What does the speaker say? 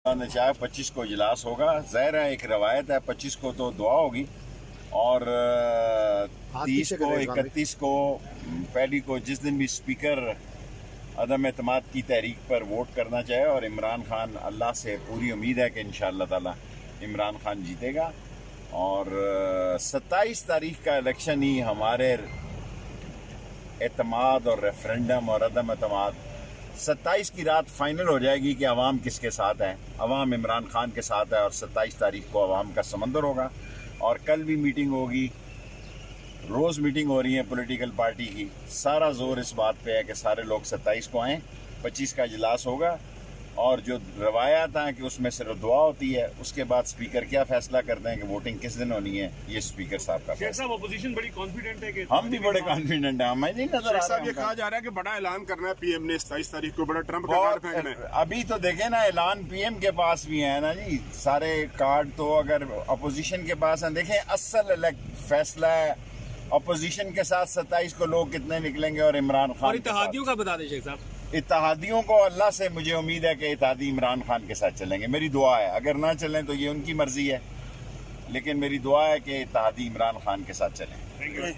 चाहे 25 को इजलास होगा। ज़ाहिर है एक रवायत है, 25 को तो दुआ होगी और 30 को 31 को पहली को जिस दिन भी स्पीकर अदम एतमाद की तहरीक पर वोट करना चाहे और इमरान खान, अल्लाह से पूरी उम्मीद है कि इंशाअल्लाह ताला इमरान खान जीतेगा और 27 तारीख का इलेक्शन ही हमारे एतमाद और रेफरेंडम और अदम एतमाद 27 की रात फाइनल हो जाएगी कि अवाम किसके साथ है। अवाम इमरान खान के साथ है और 27 तारीख को अवाम का समंदर होगा। और कल भी मीटिंग होगी, रोज़ मीटिंग हो रही है पॉलिटिकल पार्टी की। सारा जोर इस बात पे है कि सारे लोग 27 को आएँ, 25 का इजलास होगा और जो रवायात हैं कि उसमें सिर्फ दुआ होती है, उसके बाद स्पीकर क्या फैसला करते हैं कि वोटिंग किस दिन होनी है, ये स्पीकर साहब का फैसला। अपोजिशन बड़ी कॉन्फिडेंट है कि हम भी बड़े कॉन्फिडेंट हैं। हमें नहीं नजर आ रहा है, ये कहा जा रहा है कि बड़ा ऐलान करना है पीएम ने 27 तारीख को, बड़ा ट्रंप का कार्ड फेंकना है। अभी तो देखें ना, ऐलान पीएम के पास भी है ना जी, सारे कार्ड तो अगर अपोजिशन के पास हैं। देखें असल फैसला है अपोजिशन के साथ 27 को लोग कितने निकलेंगे और इमरान खान और इत्तेहादियों का बता दें शेख साहब। इत्तेहादियों को अल्लाह से मुझे उम्मीद है कि इत्तेहादी इमरान खान के साथ चलेंगे। मेरी दुआ है, अगर ना चलें तो ये उनकी मर्जी है, लेकिन मेरी दुआ है कि इत्तेहादी इमरान खान के साथ चलें।